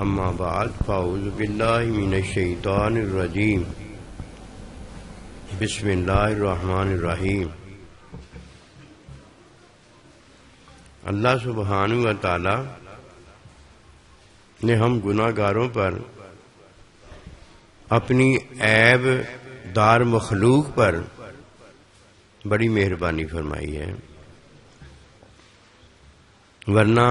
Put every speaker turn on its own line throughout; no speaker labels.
اما بعد فاعوذ باللہ من الشیطان الرجیم بسم اللہ الرحمن الرحیم۔ اللہ سبحانہ و تعالی نے ہم گناہ گاروں پر اپنی عیب دار مخلوق پر بڑی مہربانی فرمائی ہے، ورنہ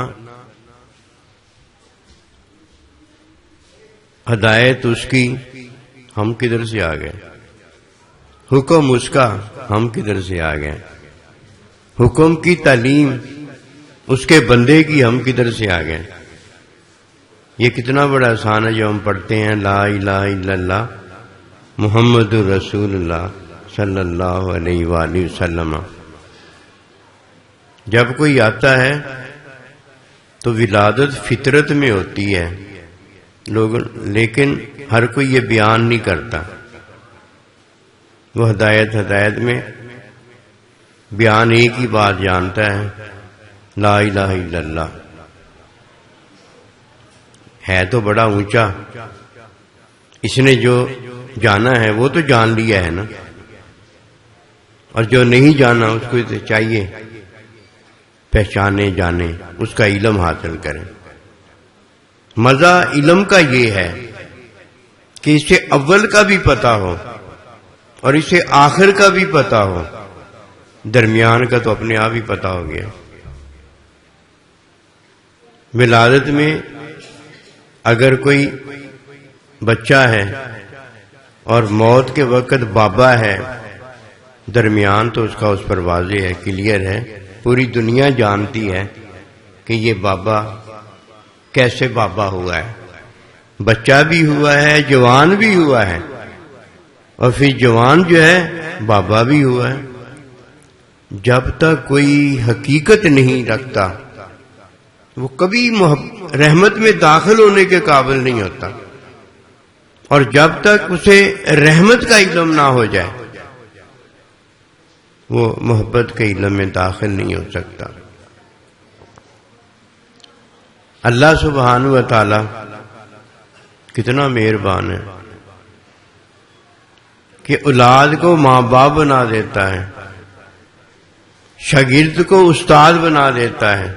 ہدایت اس کی، ہم کدھر سے آ گئے؟ حکم اس کا، ہم کدھر سے آ گئے؟ حکم کی تعلیم اس کے بندے کی، ہم کدھر سے آ گئے؟ یہ کتنا بڑا آسان ہے جو ہم پڑھتے ہیں، لا الہ الا اللہ محمد رسول اللہ صلی اللہ علیہ وآلہ وسلم۔ جب کوئی آتا ہے تو ولادت فطرت میں ہوتی ہے لوگ، لیکن ہر کوئی یہ بیان نہیں کرتا۔ وہ ہدایت میں بیان ایک ہی بات جانتا ہے، لا الہ الا اللہ۔ ہے تو بڑا اونچا، اس نے جو جانا ہے وہ تو جان لیا ہے نا، اور جو نہیں جانا اس کو تو چاہیے پہچانے، جانے، اس کا علم حاصل کریں۔ مزہ علم کا یہ ہے کہ اسے اول کا بھی پتا ہو اور اسے آخر کا بھی پتا ہو، درمیان کا تو اپنے آپ ہی پتا ہو گیا۔ ولادت میں اگر کوئی بچہ ہے اور موت کے وقت بابا ہے، درمیان تو اس کا اس پر واضح ہے، کلیئر ہے، پوری دنیا جانتی ہے کہ یہ بابا کیسے بابا ہوا ہے، بچہ بھی ہوا ہے، جوان بھی ہوا ہے، اور پھر جوان جو ہے بابا بھی ہوا ہے۔ جب تک کوئی حقیقت نہیں رکھتا وہ کبھی رحمت میں داخل ہونے کے قابل نہیں ہوتا، اور جب تک اسے رحمت کا علم نہ ہو جائے وہ محبت کے علم میں داخل نہیں ہو سکتا۔ اللہ سبحانہ و تعالی کتنا مہربان ہے کہ اولاد کو ماں باپ بنا دیتا ہے، شاگرد کو استاد بنا دیتا ہے،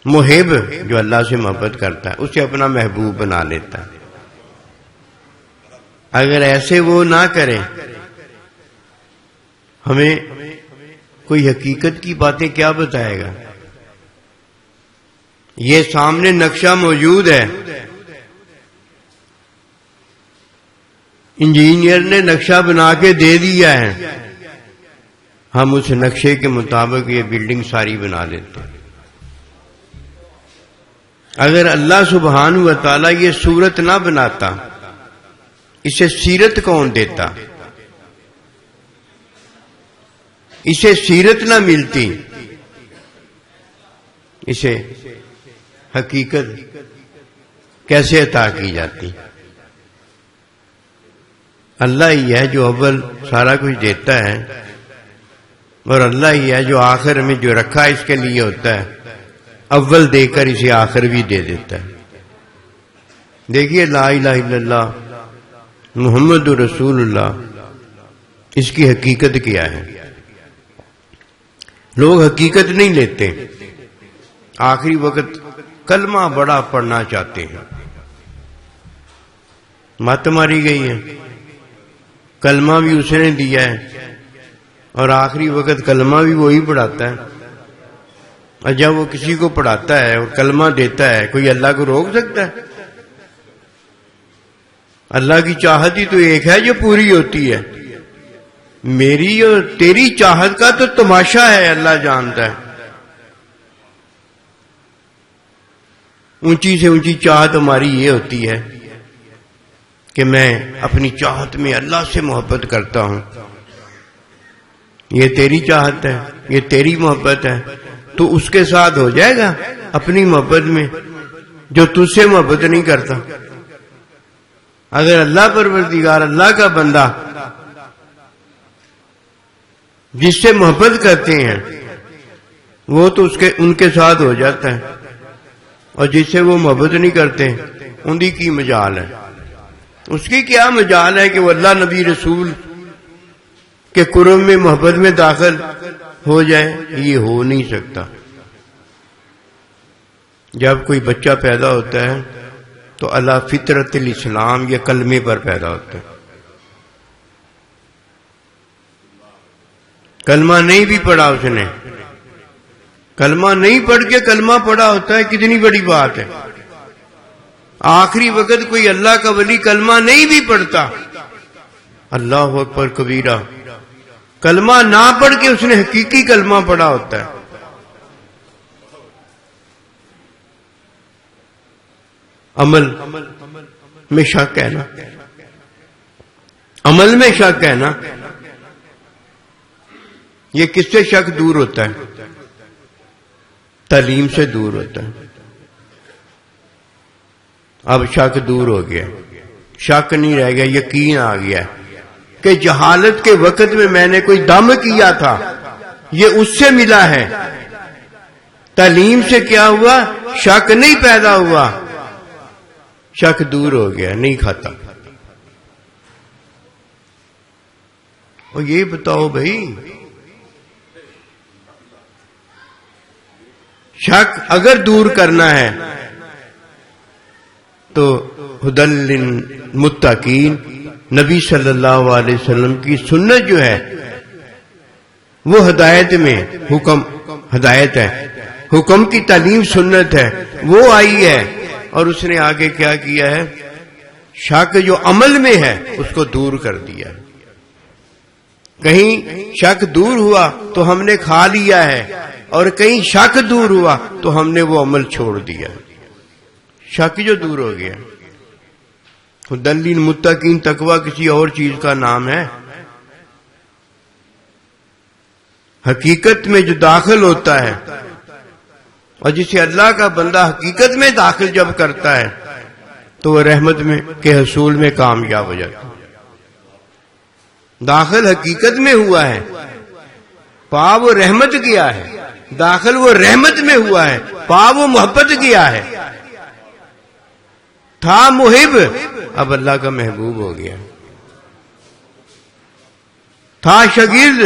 محب جو اللہ سے محبت کرتا ہے اسے اپنا محبوب بنا لیتا ہے۔ اگر ایسے وہ نہ کرے، ہمیں کوئی حقیقت کی باتیں کیا بتائے گا؟ یہ سامنے نقشہ موجود ہے، انجینئر نے نقشہ بنا کے دے دیا ہے، ہم اس نقشے کے مطابق یہ بلڈنگ ساری بنا لیتے ہیں۔ اگر اللہ سبحانہ و تعالیٰ یہ صورت نہ بناتا، اسے سیرت کون دیتا؟ اسے سیرت نہ ملتی، اسے حقیقت کیسے عطا کی جاتی؟ اللہ ہی ہے جو اول سارا کچھ دیتا ہے، اور اللہ ہی ہے جو آخر میں جو رکھا اس کے لیے ہوتا ہے، اول دے کر اسے آخر بھی دے دیتا ہے۔ دیکھیے لا الہ الا اللہ محمد رسول اللہ، اس کی حقیقت کیا ہے؟ لوگ حقیقت نہیں لیتے، آخری وقت کلمہ بڑا پڑھنا چاہتے ہیں، مت ماری گئی ہے، کلمہ بھی اس نے دیا ہے اور آخری وقت کلمہ بھی وہی پڑھاتا ہے، اور جب وہ کسی کو پڑھاتا ہے اور کلمہ دیتا ہے، کوئی اللہ کو روک سکتا ہے؟ اللہ کی چاہت ہی تو ایک ہے جو پوری ہوتی ہے، میری اور تیری چاہت کا تو تماشا ہے، اللہ جانتا ہے۔ اونچی سے اونچی چاہت ہماری یہ ہوتی ہے کہ میں اپنی چاہت میں اللہ سے محبت کرتا ہوں۔ یہ تیری چاہت ہے، یہ تیری محبت ہے، تو اس کے ساتھ ہو جائے گا اپنی محبت میں جو تجھ سے محبت نہیں کرتا۔ اگر اللہ پروردگار، اللہ کا بندہ جس سے محبت کرتے ہیں وہ تو ان کے ساتھ ہو جاتا ہے، اور جس سے وہ محبت نہیں کرتے ان کی مجال ہے. اس کی کیا مجال ہے کہ وہ اللہ نبی رسول کے قرب میں محبت میں داخل ہو جائے؟ یہ ہو نہیں سکتا. جب کوئی بچہ پیدا ہوتا ہے تو اللہ فطرت الاسلام یہ کلمے پر پیدا ہوتا ہے. کلمہ نہیں بھی پڑھا اس نے، کلمہ نہیں پڑھ کے کلمہ پڑھا ہوتا ہے، کتنی بڑی بات ہے. آخری وقت کوئی اللہ کا ولی کلمہ نہیں بھی پڑھتا، اللہ اکبر کبیرہ، کلمہ نہ پڑھ کے اس نے حقیقی کلمہ پڑھا ہوتا ہے. عمل میں شک ہے نا، عمل میں شک ہے نا. یہ کس سے شک دور ہوتا ہے؟ تعلیم سے دور ہوتا ہے. اب شک دور ہو گیا، شک نہیں رہ گیا، یقین آ گیا کہ جہالت کے وقت میں نے کوئی دم کیا تھا، یہ اس سے ملا ہے. تعلیم سے کیا ہوا؟ شک نہیں پیدا ہوا، شک دور ہو گیا، نہیں کھاتا. اور یہ بتاؤ بھائی، شک اگر دور کرنا ہے تو ہدی للمتقین نبی صلی اللہ علیہ وسلم کی سنت جو ہے وہ ہدایت میں، حکم ہدایت ہے، حکم کی تعلیم سنت ہے، وہ آئی ہے. اور اس نے آگے کیا کیا ہے؟ شک جو عمل میں ہے اس کو دور کر دیا. کہیں شک دور ہوا تو ہم نے کھا لیا ہے، اور کہیں شک دور ہوا تو ہم نے وہ عمل چھوڑ دیا. شک جو دور ہو گیا. ہدی للمتقین تقویٰ کسی اور چیز کا نام ہے. حقیقت میں جو داخل ہوتا ہے اور جسے اللہ کا بندہ حقیقت میں داخل جب کرتا ہے تو وہ رحمت میں کے حصول میں کامیاب ہو جاتا ہے. داخل حقیقت میں ہوا ہے، پا وہ رحمت کیا ہے، داخل وہ رحمت میں ہوا ہے، پا وہ محبت کیا ہے. تھا محب، اب اللہ کا محبوب ہو گیا. تھا شاگرد،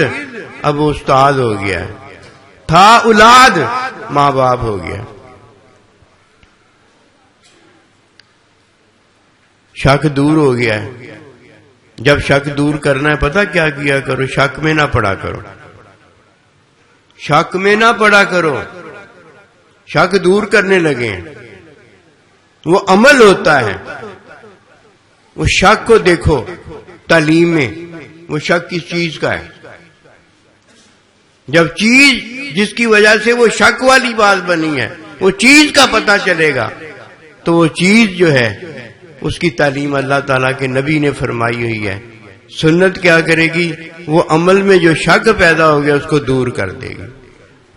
اب وہ استاد ہو گیا. تھا اولاد، ماں باپ ہو گیا. شک دور ہو گیا ہے. جب شک دور کرنا ہے پتہ کیا کیا کرو؟ شک میں نہ پڑا کرو، شک میں نہ پڑا کرو. شک دور کرنے لگے، وہ عمل ہوتا ہے. وہ شک کو دیکھو تعلیم میں، وہ شک کس چیز کا ہے؟ جب چیز جس کی وجہ سے وہ شک والی بات بنی ہے وہ چیز کا پتہ چلے گا تو وہ چیز جو ہے اس کی تعلیم اللہ تعالیٰ کے نبی نے فرمائی ہوئی ہے. سنت کیا کرے گی؟ وہ عمل میں جو شک پیدا ہو گیا اس کو دور کر دے گی.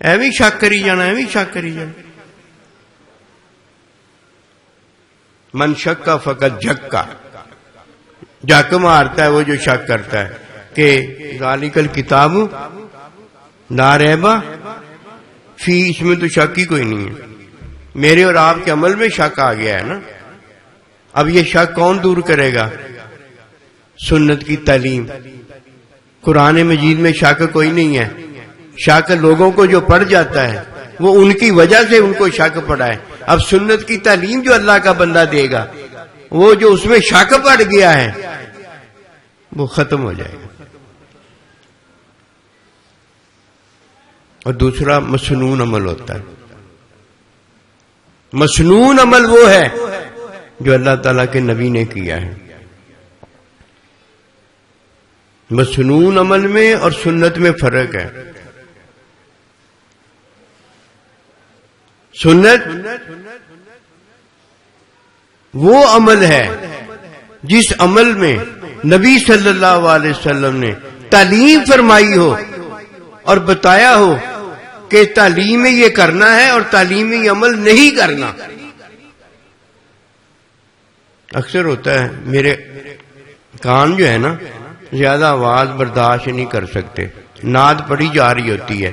ایویں شک کری جانا، ایویں شک کری جانا. من شک کا فقط جھکا، جھک مارتا ہے وہ جو شک کرتا ہے کہ ذالک الکتاب لا ریب فی، اس میں تو شک ہی کوئی نہیں ہے. میرے اور آپ کے عمل میں شک آ گیا ہے نا. اب یہ شک کون دور کرے گا؟ سنت کی تعلیم. قرآن مجید میں شک کوئی نہیں ہے. شک لوگوں کو جو پڑ جاتا ہے وہ ان کی وجہ سے ان کو شک پڑا ہے. اب سنت کی تعلیم جو اللہ کا بندہ دے گا، وہ جو اس میں شک پڑ گیا ہے وہ ختم ہو جائے گا. اور دوسرا مسنون عمل ہوتا ہے. مسنون عمل وہ ہے جو اللہ تعالیٰ کے نبی نے کیا ہے. مسنون عمل میں اور سنت میں فرق ہے. سنت وہ عمل ہے جس عمل میں نبی صلی اللہ علیہ وسلم نے تعلیم فرمائی ہو اور بتایا ہو کہ تعلیم میں یہ کرنا ہے اور تعلیم میں یہ عمل نہیں کرنا. اکثر ہوتا ہے میرے کان جو ہے نا زیادہ آواز برداشت نہیں کر سکتے، نعت پڑی جا رہی ہوتی ہے،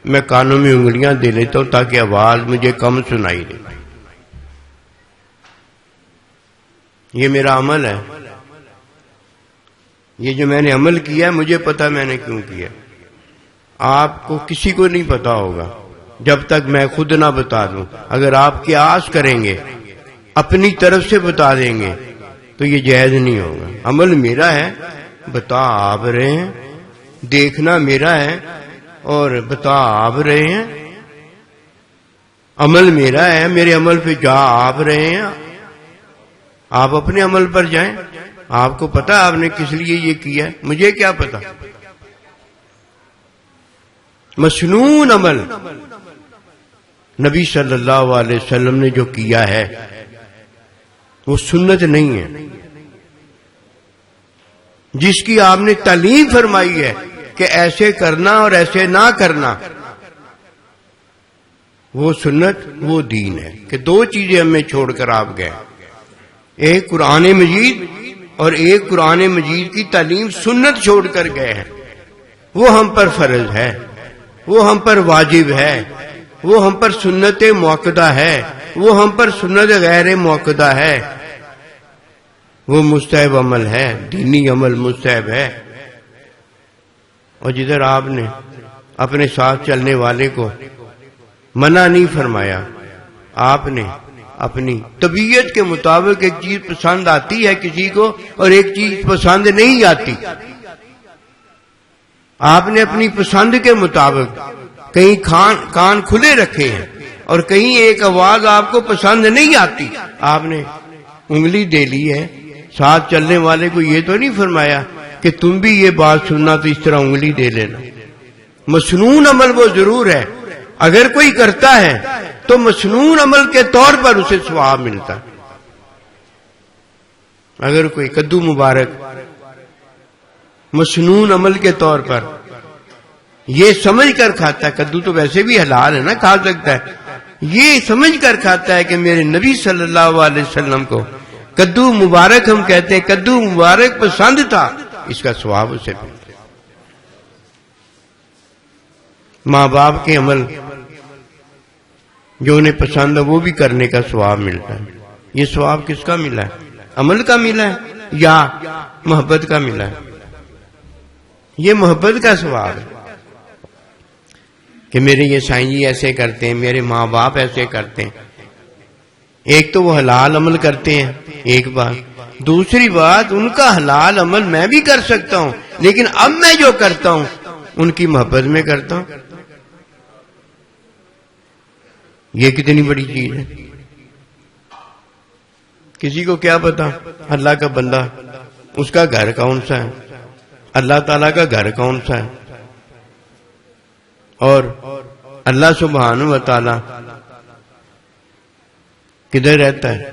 میں کانوں میں انگلیاں دے لیتا ہوں تاکہ آواز مجھے کم سنائی دے. یہ میرا عمل ہے، یہ جو میں نے عمل کیا ہے مجھے پتا میں نے کیوں کیا. آپ کو کسی کو نہیں پتا ہوگا جب تک میں خود نہ بتا دوں. اگر آپ قیاس کریں گے اپنی طرف سے بتا دیں گے تو یہ جائز نہیں ہوگا. عمل میرا ہے، بتا آپ رہے ہیں، دیکھنا میرا ہے اور بتا آپ رہے ہیں. عمل میرا ہے، میرے عمل پہ جا آپ رہے ہیں. آپ اپنے عمل پر جائیں. آپ کو پتا آپ نے کس لیے یہ کیا ہے، مجھے کیا پتا. مسنون عمل نبی صلی اللہ علیہ وسلم نے جو کیا ہے وہ سنت نہیں ہے. جس کی آپ نے تعلیم فرمائی ہے کہ ایسے کرنا اور ایسے نہ کرنا، وہ سنت، وہ دین ہے. کہ دو چیزیں ہمیں چھوڑ کر آپ گئے، ایک قرآن مجید اور ایک قرآن مجید کی تعلیم سنت چھوڑ کر گئے ہیں. وہ ہم پر فرض ہے، وہ ہم پر واجب ہے، وہ ہم پر سنت موقدہ ہے، وہ ہم پر سنت غیر موقدہ ہے. وہ مستحب عمل ہے، دینی عمل مستحب ہے. اور جدھر آپ نے اپنے ساتھ چلنے والے کو منع نہیں فرمایا، آپ نے اپنی طبیعت کے مطابق ایک چیز پسند آتی ہے کسی کو اور ایک چیز پسند نہیں آتی. آپ نے اپنی پسند کے مطابق کہیں کان کھلے رکھے ہیں اور کہیں ایک آواز آپ کو پسند نہیں آتی، آپ نے انگلی دے لی ہے. ساتھ چلنے والے کو یہ تو نہیں فرمایا کہ تم بھی یہ بات سننا تو اس طرح انگلی دے لینا. مسنون عمل وہ ضرور ہے، اگر کوئی کرتا ہے تو مسنون عمل کے طور پر اسے ثواب ملتا. اگر کوئی کدو مبارک مسنون عمل کے طور پر یہ سمجھ کر کھاتا ہے، کدو تو ویسے بھی حلال ہے نا، کھا سکتا ہے، یہ سمجھ کر کھاتا ہے کہ میرے نبی صلی اللہ علیہ وسلم کو کدو مبارک، ہم کہتے ہیں کدو مبارک پسند تھا، اس کا ثواب اسے ملتا. ماں باپ کے عمل جو انہیں پسند ہے وہ بھی کرنے کا ثواب ملتا ہے. یہ ثواب کس کا ملا ہے؟ عمل کا ملا ہے یا محبت کا ملا ہے؟ یہ محبت کا ثواب ہے کہ میرے یہ سائیں جی ایسے کرتے ہیں، میرے ماں باپ ایسے کرتے ہیں. ایک تو وہ حلال عمل کرتے ہیں، ایک بات. دوسری بات، ان کا حلال عمل میں بھی کر سکتا ہوں، لیکن اب میں جو کرتا ہوں ان کی محبت میں کرتا ہوں. یہ کتنی بڑی چیز ہے. کسی کو کیا پتا اللہ کا بندہ اس کا گھر کون سا ہے، اللہ تعالیٰ کا گھر کون سا ہے، اور اللہ سبحانہ و تعالی کدھر رہتا ہے.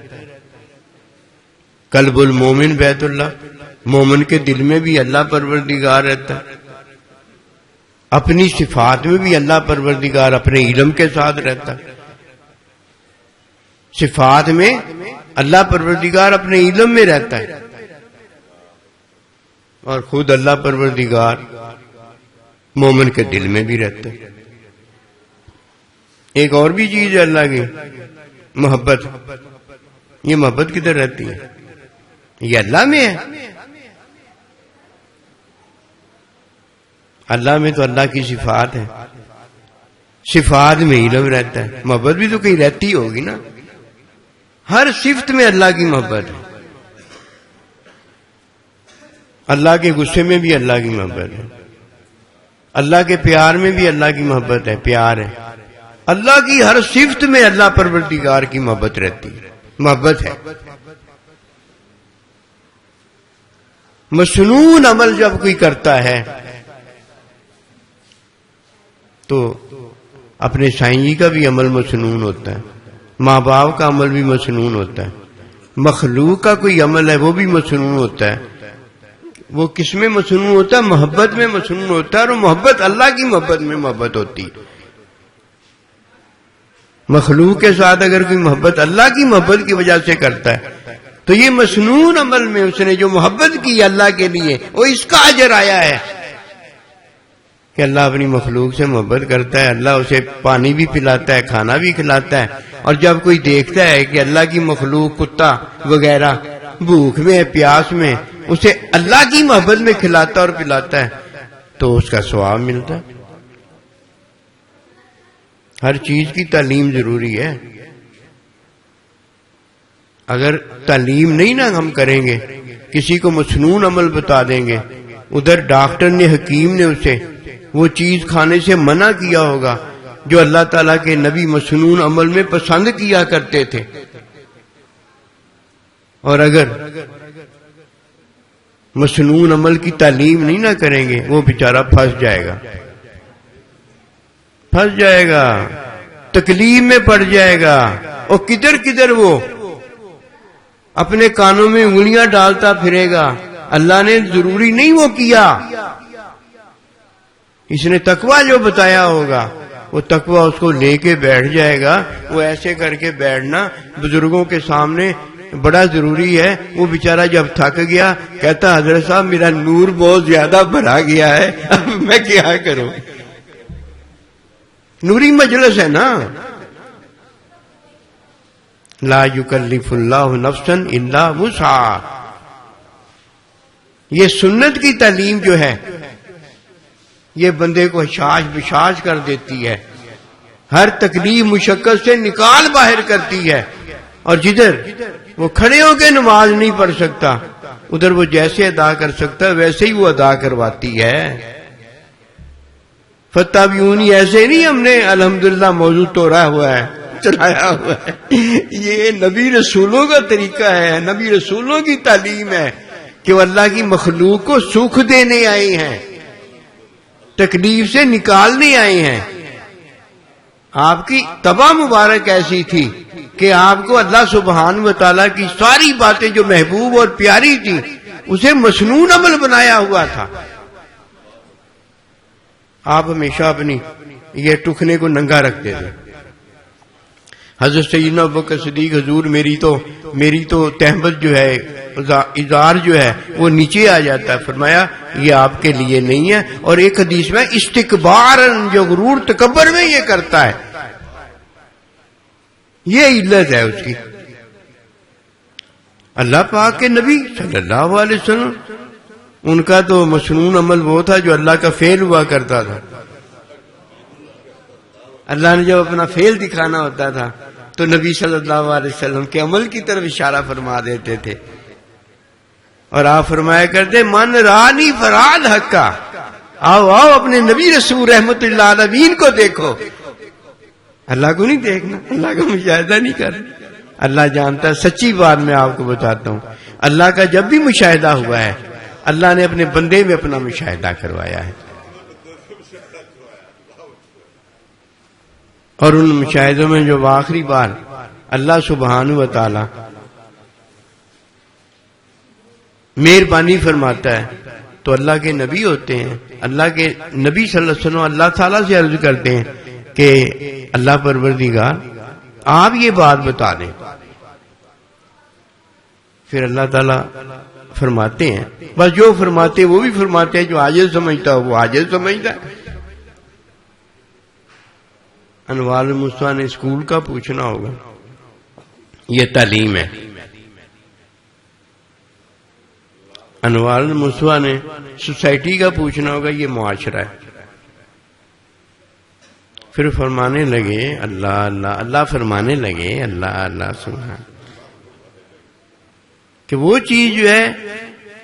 قلب المومن بیت اللہ، مومن کے دل میں بھی اللہ پروردگار رہتا ہے. اپنی صفات میں بھی اللہ پروردگار اپنے علم کے ساتھ رہتا ہے. صفات میں اللہ پروردگار اپنے علم میں رہتا ہے، اور خود اللہ پروردگار مومن کے دل میں بھی رہتا ہے. ایک اور بھی چیز ہے اللہ کی محبت. یہ محبت کدھر رہتی ہے؟ یہ اللہ میں ہے. اللہ میں تو اللہ کی صفات ہے، صفات میں علم رہتا ہے. محبت بھی تو کہیں رہتی ہوگی نا. ہر صفت میں اللہ کی محبت ہے. اللہ کے غصے میں بھی اللہ کی محبت ہے، اللہ کے پیار میں بھی اللہ کی محبت ہے، پیار ہے. اللہ کی ہر صفت میں اللہ پروردگار کی محبت رہتی ہے، محبت ہے. مسنون عمل جب کوئی کرتا ہے تو اپنے سائیں جی کا بھی عمل مسنون ہوتا ہے، ماں باپ کا عمل بھی مسنون ہوتا ہے، مخلوق کا کوئی عمل ہے وہ بھی مسنون ہوتا ہے. وہ کس میں مسنون ہوتا ہے؟ محبت میں مسنون ہوتا ہے، اور محبت اللہ کی محبت میں محبت ہوتی ہے. مخلوق کے ساتھ اگر کوئی محبت اللہ کی محبت کی وجہ سے کرتا ہے تو یہ مسنون عمل میں اس نے جو محبت کی اللہ کے لیے وہ اس کا اجر آیا ہے کہ اللہ اپنی مخلوق سے محبت کرتا ہے. اللہ اسے پانی بھی پلاتا ہے، کھانا بھی کھلاتا ہے. اور جب کوئی دیکھتا ہے کہ اللہ کی مخلوق کتا وغیرہ بھوک میں پیاس میں اسے اللہ کی محبت میں کھلاتا اور پلاتا ہے تو اس کا ثواب ملتا ہے۔ ہر چیز کی تعلیم ضروری ہے۔ اگر تعلیم نہیں نا ہم کریں گے، کسی کو مسنون عمل بتا دیں گے، ادھر ڈاکٹر نے حکیم نے اسے وہ چیز کھانے سے منع کیا ہوگا جو اللہ تعالیٰ کے نبی مسنون عمل میں پسند کیا کرتے تھے، اور اگر مسنون عمل کی تعلیم نہیں نہ کریں گے وہ بیچارہ پھنس جائے گا، تکلیف میں پڑ جائے گا، اور کدھر کدھر وہ اپنے کانوں میں انگلیاں ڈالتا پھرے گا۔ اللہ نے ضروری نہیں وہ کیا، اس نے تقویٰ جو بتایا ہوگا وہ تقویٰ اس کو لے کے بیٹھ جائے گا۔ وہ ایسے کر کے بیٹھنا بزرگوں کے سامنے بڑا ضروری ہے۔ وہ بیچارہ جب تھک گیا کہتا حضرت صاحب میرا نور بہت زیادہ بھرا گیا ہے، اب میں کیا کروں؟ نوری مجلس ہے نا۔ لا یکلف اللہ نفسا الا وسعہا، یہ سنت کی تعلیم جو ہے یہ بندے کو حشاش بشاش کر دیتی ہے، ہر تکلیف مشقت سے نکال باہر کرتی ہے، اور جدھر وہ کھڑے ہو کے نماز نہیں پڑھ سکتا ادھر وہ جیسے ادا کر سکتا ہے ویسے ہی وہ ادا کرواتی ہے۔ فتابعونی ایسے نہیں ہم نے الحمدللہ موضوع توڑا ہوا ہے، چلایا ہوا ہے، یہ نبی رسولوں کا طریقہ ہے، نبی رسولوں کی تعلیم ہے کہ وہ اللہ کی مخلوق کو سکھ دینے آئے ہیں، تکلیف سے نکالنے آئے ہیں۔ آپ کی طبع مبارک ایسی تھی کہ آپ کو اللہ سبحانہ و تعالیٰ کی ساری باتیں جو محبوب اور پیاری تھی اسے مسنون عمل بنایا ہوا تھا۔ آپ ہمیشہ اپنی یہ ٹخنے کو ننگا رکھتے تھے۔ حضرت سیدنا ابوبکر صدیق حضور میری تو تہمت جو ہے ازار جو ہے وہ نیچے آ جاتا ہے، فرمایا یہ آپ کے لیے نہیں ہے، اور ایک حدیث میں استکبارن جو غرور تکبر میں یہ کرتا ہے، یہ علت ہے اس کی۔ اللہ پاک کے نبی صلی اللہ علیہ وسلم ان کا تو مسنون عمل وہ تھا جو اللہ کا فعل ہوا کرتا تھا۔ اللہ نے جب اپنا فعل دکھانا ہوتا تھا تو نبی صلی اللہ علیہ وسلم کے عمل کی طرف اشارہ فرما دیتے تھے، اور آپ فرمایا کرتے من رانی فراد حقا، آؤ اپنے نبی رسول رحمت اللہ علیہ کو دیکھو۔ اللہ کو نہیں دیکھنا، اللہ کا مشاہدہ نہیں کرنا، اللہ جانتا ہے۔ سچی بات میں آپ کو بتاتا ہوں، اللہ کا جب بھی مشاہدہ ہوا ہے اللہ نے اپنے بندے میں اپنا مشاہدہ کروایا ہے، اور ان مشاہدوں میں جو آخری بار اللہ سبحانہ و تعالی مہربانی فرماتا ہے تو اللہ کے نبی ہوتے ہیں، اللہ کے نبی صلی اللہ علیہ وسلم اللہ تعالیٰ سے عرض کرتے ہیں کہ اللہ پروردگار آپ یہ بات بتا دیں، پھر اللہ تعالیٰ فرماتے ہیں، بس جو فرماتے وہ بھی فرماتے ہیں، جو عاجز سمجھتا ہے وہ عاجز سمجھتا ہے۔ انوار المصطفیٰ نے اسکول کا پوچھنا ہوگا، یہ تعلیم ہے۔ انوار المصطفیٰ نے سوسائٹی کا پوچھنا ہوگا، یہ معاشرہ ہے۔ پھر فرمانے لگے اللہ اللہ اللہ، فرمانے لگے اللہ اللہ سبحان، کہ وہ چیز جو ہے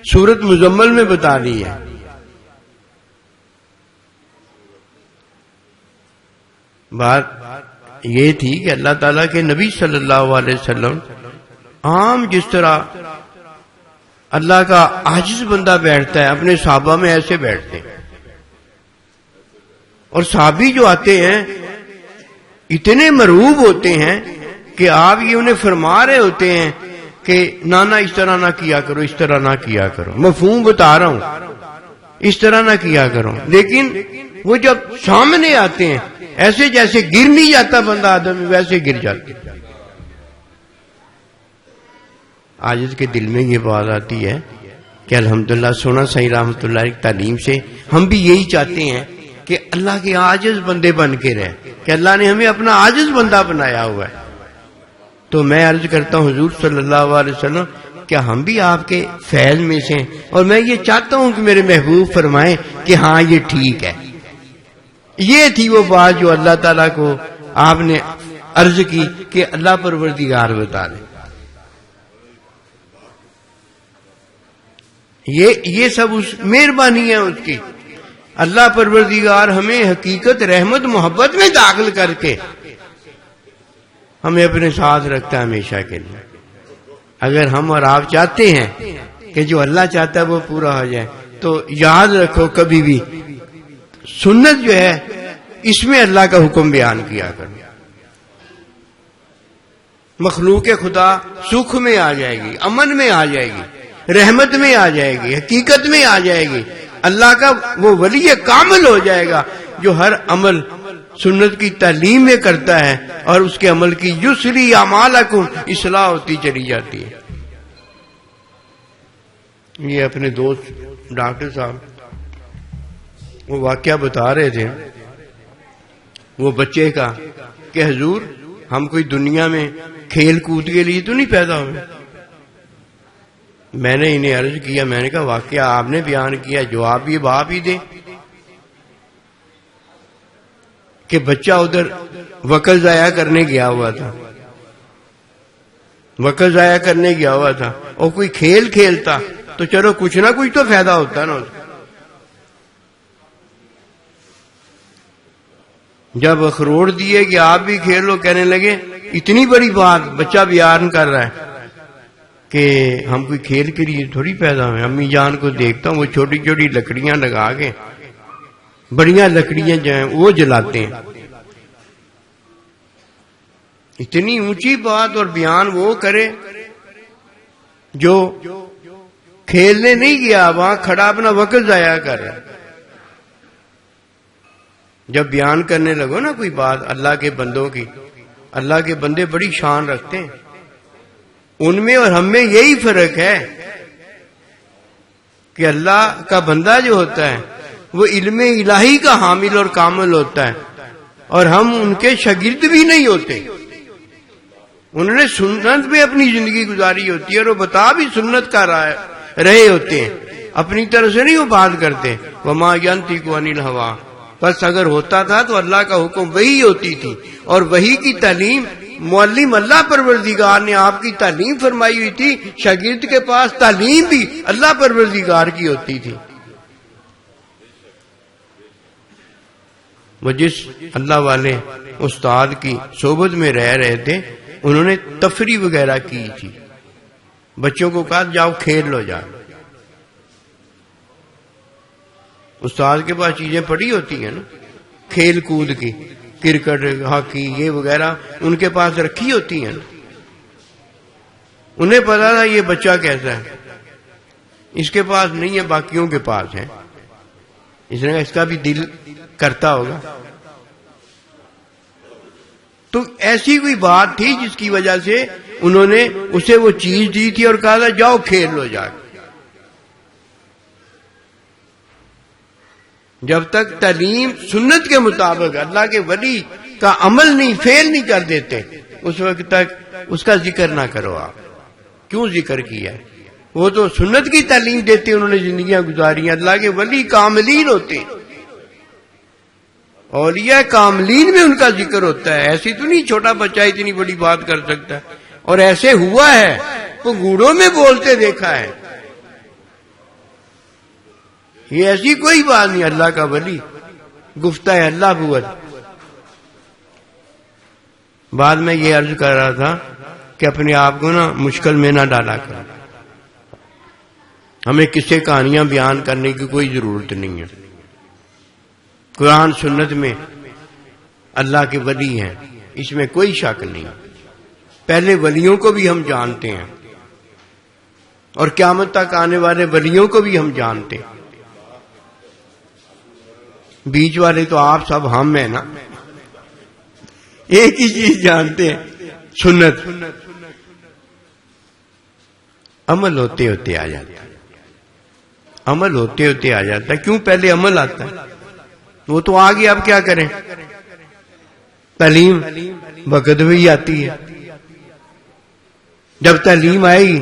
سورۃ مزمل میں بتا دی ہے۔ بات یہ تھی کہ اللہ تعالیٰ کے نبی صلی اللہ علیہ وسلم عام جس طرح اللہ کا عاجز بندہ بیٹھتا ہے اپنے صحابہ میں ایسے بیٹھتے ہیں، اور صحابی جو آتے ہیں اتنے مرعوب ہوتے ہیں کہ آپ یہ انہیں فرما رہے ہوتے ہیں کہ نانا اس طرح نہ کیا کرو، اس طرح نہ کیا کرو، مفہوم بتا رہا ہوں، اس طرح نہ کیا کرو، لیکن وہ جب سامنے آتے ہیں ایسے جیسے گر نہیں جاتا بندہ آدمی ویسے گر جاتے۔ عاجز کے دل میں یہ بات آتی ہے کہ الحمدللہ سونا صحیح رحمت اللہ کی تعلیم سے ہم بھی یہی چاہتے ہیں کہ اللہ کے عاجز بندے بن کے رہے، کہ اللہ نے ہمیں اپنا عاجز بندہ بنایا ہوا ہے۔ تو میں عرض کرتا ہوں حضور صلی اللہ علیہ وسلم کیا ہم بھی آپ کے فیض میں سے ہیں؟ اور میں یہ چاہتا ہوں کہ میرے محبوب فرمائیں کہ ہاں یہ ٹھیک ہے. یہ تھی وہ بات جو اللہ تعالیٰ کو آپ نے عرض کی کہ اللہ پروردگار بتا دے. یہ سب اس مہربانی ہے اس کی. اللہ پروردگار ہمیں حقیقت رحمت محبت میں داخل کر کے ہمیں اپنے ساتھ رکھتا ہے ہمیشہ کے لیے. اگر ہم اور آپ چاہتے ہیں کہ جو اللہ چاہتا ہے وہ پورا ہو جائے تو یاد رکھو کبھی بھی سنت جو ہے اس میں اللہ کا حکم بیان کیا کرو. مخلوق خدا سکھ میں آ جائے گی, امن میں آ جائے گی, رحمت میں آ جائے گی, حقیقت میں آ جائے گی. اللہ کا وہ ولی کامل ہو جائے گا جو ہر عمل سنت کی تعلیم میں کرتا ہے اور اس کے عمل کی یسری اعمالکم اصلاح ہوتی چلی جاتی ہے. یہ اپنے دوست ڈاکٹر صاحب وہ واقعہ بتا رہے تھے وہ بچے کا کہ حضور ہم کوئی دنیا میں کھیل کود کے لیے تو نہیں پیدا ہوئے. میں نے انہیں عرض کیا, میں نے کہا واقعہ آپ نے بیان کیا, جواب بھی باپ ہی دے کہ بچہ ادھر وقت ضائع کرنے گیا ہوا تھا, وقت ضائع کرنے گیا ہوا تھا اور کوئی کھیل کھیلتا تو چلو کچھ نہ کچھ تو فائدہ ہوتا نا. جب اخروٹ دیے کہ آپ بھی کھیلو کہنے لگے, اتنی بڑی بات بچہ بیان کر رہا ہے کہ ہم کوئی کھیل کے لیے تھوڑی پیدا ہوئے. امی جان کو دیکھتا ہوں وہ چھوٹی چھوٹی لکڑیاں لگا کے بڑیاں لکڑیاں جو ہیں وہ جلاتے ہیں. اتنی اونچی بات اور بیان وہ کرے جو کھیلنے نہیں گیا, وہاں کھڑا اپنا وقت ضائع کر رہا ہے. جب بیان کرنے لگو نا کوئی بات اللہ کے بندوں کی, اللہ کے بندے بڑی شان رکھتے ہیں, ان میں اور ہم میں یہی فرق ہے کہ اللہ کا بندہ جو ہوتا ہے وہ علم الہی کا حامل اور کامل ہوتا ہے اور ہم ان کے شاگرد بھی نہیں ہوتے. انہوں نے سنت میں اپنی زندگی گزاری ہوتی ہے اور وہ بتا بھی سنت کا رہے ہوتے ہیں, اپنی طرف سے نہیں وہ بات کرتے. وما ينطق عن الهوى, بس اگر ہوتا تھا تو اللہ کا حکم وہی ہوتی تھی اور وہی کی تعلیم معلم اللہ پروردگار نے آپ کی تعلیم فرمائی ہوئی تھی. شاگرد کے پاس تعلیم بھی اللہ پروردگار کی ہوتی تھی. وہ جس اللہ والے استاد کی صحبت میں رہ رہے تھے انہوں نے تفریح وغیرہ کی تھی, بچوں کو کہا جاؤ کھیل لو جاؤ. استاد کے پاس چیزیں پڑی ہوتی ہیں نا کھیل کود کی, کرکٹ ہاکی یہ وغیرہ ان کے پاس رکھی ہوتی ہیں نا. انہیں پتا تھا یہ بچہ کیسا ہے, اس کے پاس نہیں ہے باقیوں کے پاس ہے, اس نے اس کا بھی دل کرتا ہوگا. تو ایسی کوئی بات تھی جس کی وجہ سے انہوں نے اسے وہ چیز دی تھی اور کہا تھا جاؤ کھیل لو جا کے. جب تک تعلیم سنت کے مطابق اللہ کے ولی کا عمل نہیں فعل نہیں کر دیتے اس وقت تک اس کا ذکر نہ کرو. آپ کیوں ذکر کیا ہے؟ وہ تو سنت کی تعلیم دیتے انہوں نے زندگیاں گزاری. اللہ کے ولی کاملین ہوتے ہیں, اولیاء کاملین میں ان کا ذکر ہوتا ہے. ایسی تو نہیں چھوٹا بچہ اتنی بڑی بات کر سکتا ہے, اور ایسے ہوا ہے وہ گوڑوں میں بولتے دیکھا ہے. یہ ایسی کوئی بات نہیں. اللہ کا ولی گفتہ ہے اللہ بود. بعد میں یہ عرض کر رہا تھا کہ اپنے آپ کو نا مشکل میں نہ ڈالا کرو. ہمیں قصے کہانیاں بیان کرنے کی کوئی ضرورت نہیں ہے. قرآن سنت میں اللہ کے ولی ہیں, اس میں کوئی شک نہیں. پہلے ولیوں کو بھی ہم جانتے ہیں اور قیامت تک آنے والے ولیوں کو بھی ہم جانتے ہیں. بیچ والے تو آپ سب ہم ہیں نا, ایک ہی چیز جانتے ہیں سنت. عمل ہوتے ہوتے آ جاتا ہے, عمل ہوتے ہوتے آ جاتا ہے. کیوں پہلے عمل آتا ہے, وہ تو آگے اب کیا کریں. تعلیم وقت بھی آتی ہے. جب تعلیم آئی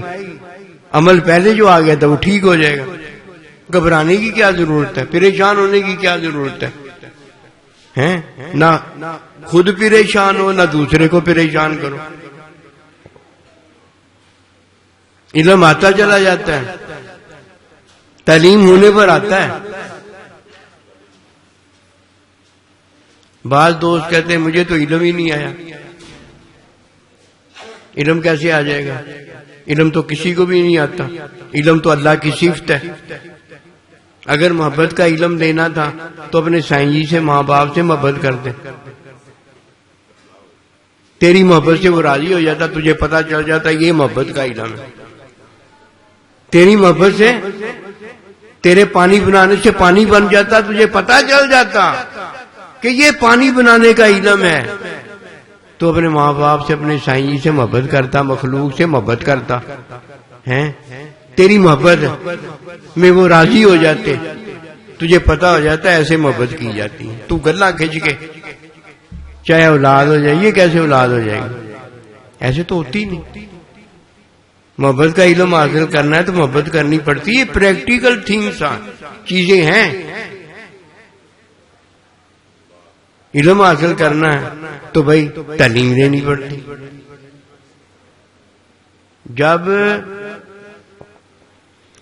عمل پہلے جو آ گیا تھا وہ ٹھیک ہو جائے گا. گھبرانے کی کیا ضرورت ہے, پریشان ہونے کی کیا ضرورت ہے؟ نہ خود پریشان ہو نہ دوسرے کو پریشان کرو. علم آتا چلا جاتا ہے, تعلیم ہونے پر آتا ہے. بعض دوست کہتے ہیں مجھے تو علم ہی نہیں آیا. علم کیسے آ جائے گا؟ علم تو کسی کو بھی نہیں آتا. علم تو اللہ کی صفت ہے. اگر محبت کا علم دینا تھا تو اپنے سائیں جی سے, ماں باپ سے محبت کرتے. تیری محبت سے وہ راضی ہو جاتا, تجھے پتا چل جاتا یہ محبت کا علم ہے. تیری محبت سے تیرے پانی بنانے سے پانی بن جاتا, تجھے پتا چل جاتا کہ یہ پانی بنانے کا علم ہے. تو اپنے ماں باپ سے, اپنے سائیں جی سے محبت کرتا, مخلوق سے محبت کرتا ہے. تیری محبت میں وہ راضی ہو جاتے, تجھے پتا ہو جاتا ہے ایسے محبت کی جاتی ہے. تو گلا کھچ کے چاہے اولاد ہو جائے, یہ کیسے اولاد ہو جائے گی؟ ایسے تو ہوتی نہیں. محبت کا علم حاصل کرنا ہے تو محبت کرنی پڑتی ہے. پریکٹیکل تھنگس چیزیں ہیں. علم حاصل کرنا ہے تو بھائی تعلیم دینی پڑتی. جب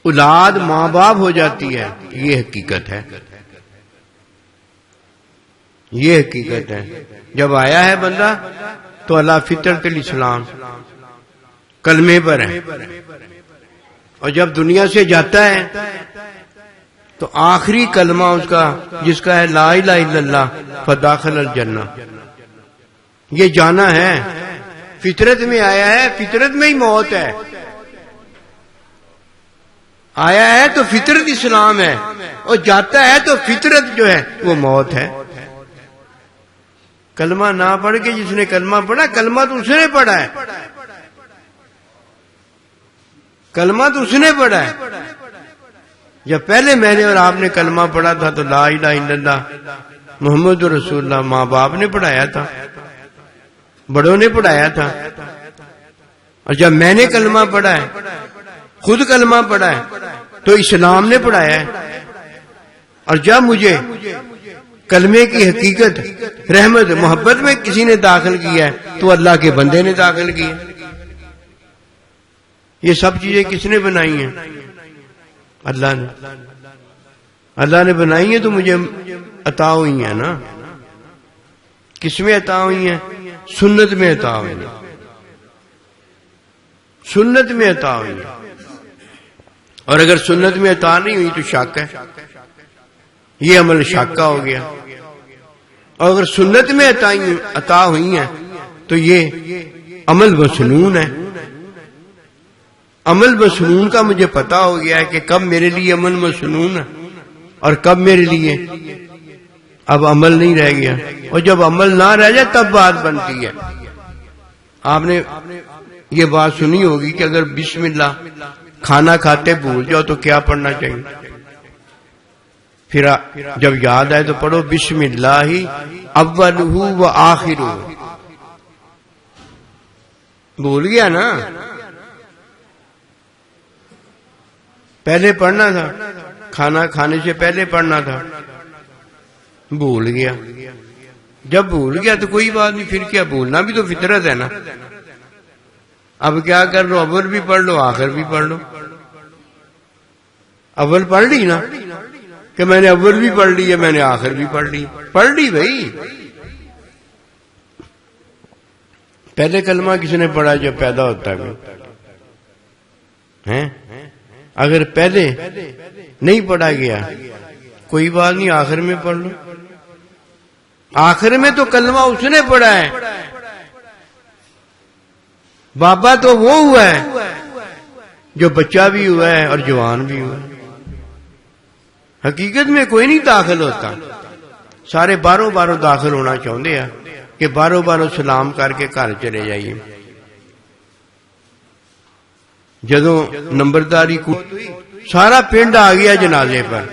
اولاد ماں باپ ہو جاتی ہے, یہ حقیقت ہے, یہ حقیقت ہے. جب آیا ہے بندہ تو اللہ فطرت الاسلام کلمے پر ہے, اور جب دنیا سے جاتا ہے تو آخری کلمہ اس کا جس کا ہے لا الہ الا اللہ فداخل الجنہ. یہ جانا ہے, فطرت میں آیا ہے, فطرت میں ہی موت ہے. آیا ہے تو فطرت اسلام ہے, اور جاتا ہے تو فطرت جو ہے وہ موت ہے. کلمہ نہ پڑھ کے جس نے کلمہ پڑھا, کلمہ تو اس نے پڑھا ہے, کلمہ تو اس نے پڑھا ہے. جب پہلے میں نے اور آپ نے کلمہ پڑھا تھا تو لا الہ الا اللہ محمد رسول اللہ ماں باپ نے پڑھایا تھا, بڑوں نے پڑھایا تھا. اور جب میں نے کلمہ پڑھا ہے, خود کلمہ پڑھا ہے, تو اسلام نے پڑھایا ہے. اور جب مجھے کلمے کی حقیقت, رحمت, محبت میں کسی نے داخل کیا ہے تو اللہ کے بندے نے داخل کیا. یہ سب چیزیں کس نے بنائی ہیں؟ اللہ نے. اللہ نے بنائی ہیں تو مجھے عطا ہوئی ہیں نا. کس میں عطا ہوئی ہیں؟ سنت میں عطا ہوئی ہیں, سنت میں عطا ہوئی ہیں. اور اگر سنت میں عطا نہیں ہوئی تو شک ہے, یہ عمل شک کا ہو گیا. اور اگر سنت میں عطا ہوئی ہیں تو یہ عمل مسنون ہے. عمل مسنون کا مجھے پتا ہو گیا ہے کہ کب میرے لیے عمل مسنون ہے اور کب میرے لیے اب عمل نہیں رہ گیا. اور جب عمل نہ رہ جائے تب بات بنتی ہے. آپ نے یہ بات سنی ہوگی کہ اگر بسم اللہ کھانا کھاتے بھول جاؤ تو کیا پڑھنا چاہیے؟ پھر جب یاد آئے تو پڑھو بسم اللہ اولہ و آخرہ. بھول گیا نا, پہلے پڑھنا تھا, کھانا کھانے سے پہلے پڑھنا تھا, بھول گیا. جب بھول گیا تو کوئی بات نہیں, پھر کیا, بھولنا بھی تو فطرت ہے نا. اب کیا کر لو, اول بھی پڑھ لو آخر بھی پڑھ لو. اول پڑھ لی نا کہ میں نے اول بھی پڑھ لی ہے, میں نے آخر بھی پڑھ لی, پڑھ لی بھائی. پہلے کلمہ کس نے پڑھا جب پیدا ہوتا ہے؟ اگر پہلے نہیں پڑھا گیا کوئی بات نہیں, آخر میں پڑھ لو. آخر میں تو کلمہ اس نے پڑھا ہے. بابا تو وہ ہوا ہے جو بچہ بھی ہوا ہے اور جوان بھی ہوا ہے. حقیقت میں کوئی نہیں داخل ہوتا, سارے باروں باروں داخل ہونا چاہتے ہیں کہ باروں باروں سلام کر کے گھر چلے جائیے. جدوں نمبرداری کو سارا پنڈ آ گیا جنازے پر,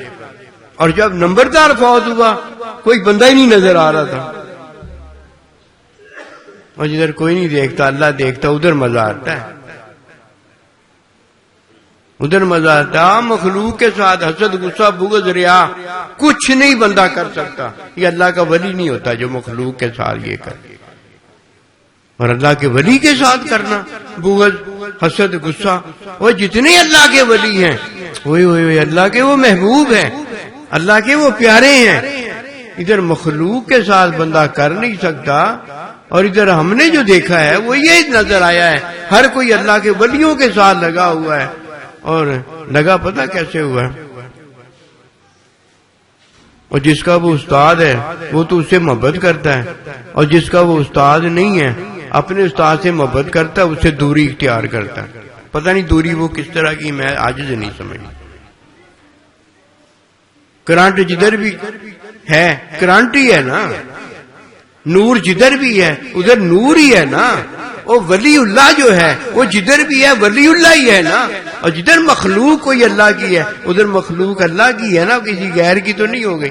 اور جب نمبردار فوت ہوا کوئی بندہ ہی نہیں نظر آ رہا تھا. اور جدھر کوئی نہیں دیکھتا اللہ دیکھتا, ادھر مزہ آتا ہے. ادھر مزہ آتا. مخلوق کے ساتھ حسد غصہ بغض ریا کچھ نہیں بندہ کر سکتا. یہ اللہ کا ولی نہیں ہوتا جو مخلوق کے ساتھ یہ کرے. اور اللہ کے ولی کے ساتھ کرنا بغض حسد غصہ. وہ جتنے اللہ کے ولی ہیں وہ اللہ کے وہ محبوب ہیں, اللہ کے وہ پیارے ہیں. ادھر مخلوق کے ساتھ بندہ کر نہیں سکتا. اور ادھر ہم نے جو دیکھا ہے وہ یہ نظر آیا ہے ہر کوئی اللہ کے ولیوں کے ساتھ لگا ہوا ہے. اور لگا پتہ کیسے ہوا ہے؟ اور جس کا وہ استاد ہے وہ تو اس سے محبت کرتا ہے, اور جس کا وہ استاد نہیں ہے اپنے استاد سے محبت کرتا ہے, اس سے دوری اختیار کرتا ہے. پتہ نہیں دوری وہ کس طرح کی, میں عاجز نہیں سمجھ. کرنٹ جدھر بھی ہے کرنٹ ہی ہے نا, نور جدھر بھی ہے ادھر نور ہی ہے نا. وہ ولی اللہ جو ہے وہ جدھر بھی ہے ولی اللہ ہی ہے نا. اور جدھر مخلوق کوئی اللہ کی ہے ادھر مخلوق اللہ کی ہے نا, کسی غیر کی تو نہیں ہو گئی.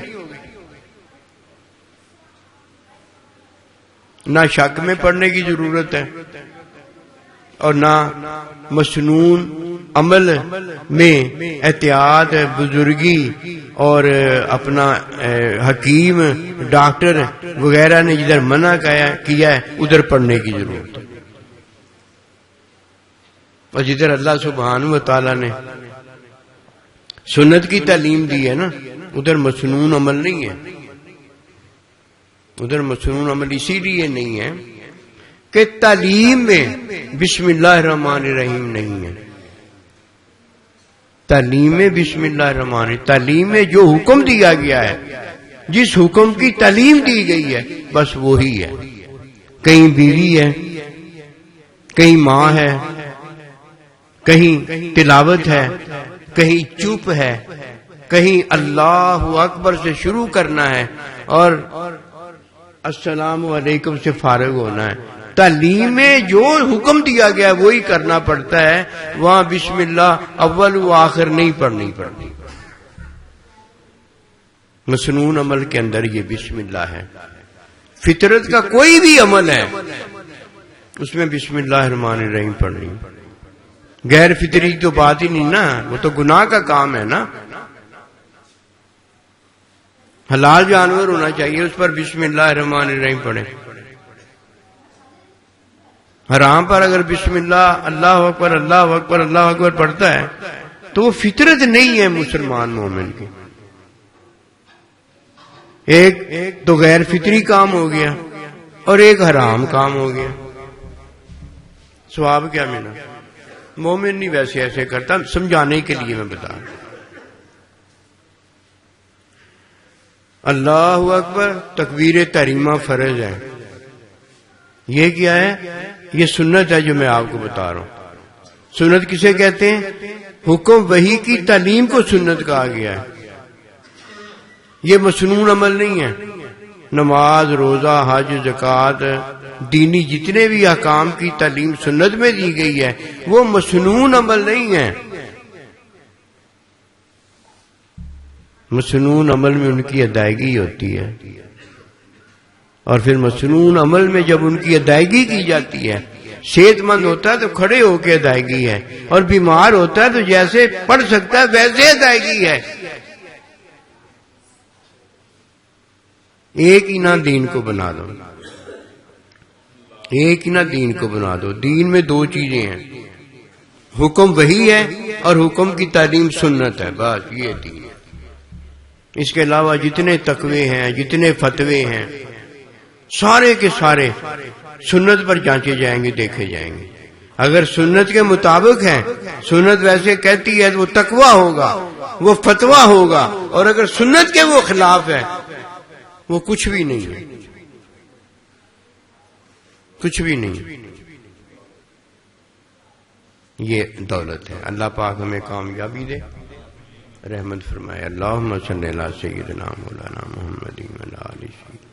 نہ شک میں پڑھنے کی ضرورت ہے اور نہ مسنون عمل میں احتیاط بزرگی اور اپنا حکیم ڈاکٹر وغیرہ نے جدھر منع کیا ہے ادھر پڑھنے کی ضرورت ہے. اور جدھر اللہ سبحانہ و تعالی نے سنت کی تعلیم دی ہے نا ادھر مسنون عمل نہیں ہے. ادھر مسنون عمل اسی لیے نہیں ہے کہ تعلیم میں بسم اللہ الرحمن الرحیم نہیں ہے. تعلیم میں بسم اللہ الرحمن الرحیم, تعلیم میں جو حکم دیا گیا ہے جس حکم کی تعلیم دی گئی ہے بس وہی ہے. کہیں بیوی ہے, کہیں ماں ہے, کہیں تلاوت ہے, کہیں چپ ہے, کہیں اللہ اکبر سے شروع کرنا ہے اور السلام علیکم سے فارغ ہونا ہے. تعلیم میں جو حکم دیا گیا ہے وہی کرنا پڑتا ہے. وہاں بسم اللہ اول و آخر نہیں پڑھنی پڑتی. مسنون عمل کے اندر یہ بسم اللہ ہے. فطرت کا کوئی بھی عمل ہے اس میں بسم اللہ الرحمن الرحیم پڑھنی. غیر فطری تو بات ہی نہیں نا, وہ تو گناہ کا کام ہے نا. حلال جانور ہونا چاہیے اس پر بسم اللہ الرحمن الرحیم پڑھیں. حرام پر اگر بسم اللہ اللہ اکبر اللہ اکبر اللہ اکبر پڑھتا ہے تو وہ فطرت نہیں ہے مسلمان مومن کی. ایک تو غیر فطری کام ہو گیا اور ایک حرام کام ہو گیا. ثواب کیا ملا؟ مومن نہیں ویسے ایسے کرتا, سمجھانے کے لیے میں بتا رہا ہوں. اللہ اکبر تکبیر تحریمہ فرض ہے. یہ کیا ہے؟ یہ سنت ہے جو میں آپ کو بتا رہا ہوں. سنت کسے کہتے ہیں؟ حکم وحی کی تعلیم کو سنت کہا گیا ہے. یہ مسنون عمل نہیں ہے. نماز روزہ حج زکوٰۃ دینی جتنے بھی احکام کی تعلیم سنت میں دی گئی ہے وہ مسنون عمل نہیں ہے. مسنون عمل میں ان کی ادائیگی ہوتی ہے, اور پھر مسنون عمل میں جب ان کی ادائیگی کی جاتی ہے, صحت مند ہوتا ہے تو کھڑے ہو کے ادائیگی ہے, اور بیمار ہوتا ہے تو جیسے پڑھ سکتا ہے ویسے ادائیگی ہے. ایک ہی نہ دین کو بنا دو, ایک ہی نہ دین کو بنا دو. دین میں دو چیزیں ہیں, حکم وحی ہے اور حکم کی تعلیم سنت ہے, بس یہ دین ہے. اس کے علاوہ جتنے تقوی ہیں جتنے فتوے ہیں سارے کے سارے سنت پر جانچے جائیں گے, دیکھے جائیں گے. اگر سنت کے مطابق ہے, سنت ویسے کہتی ہے تو وہ تقوی ہوگا, وہ فتویٰ ہوگا, اور اگر سنت کے وہ خلاف ہے وہ کچھ بھی نہیں ہے, کچھ بھی نہیں. یہ دولت ہے. اللہ پاک ہمیں کامیابی دے, رحمت فرمائے. اللہم صلی علی سیدنا مولانا محمد وعلی آلہ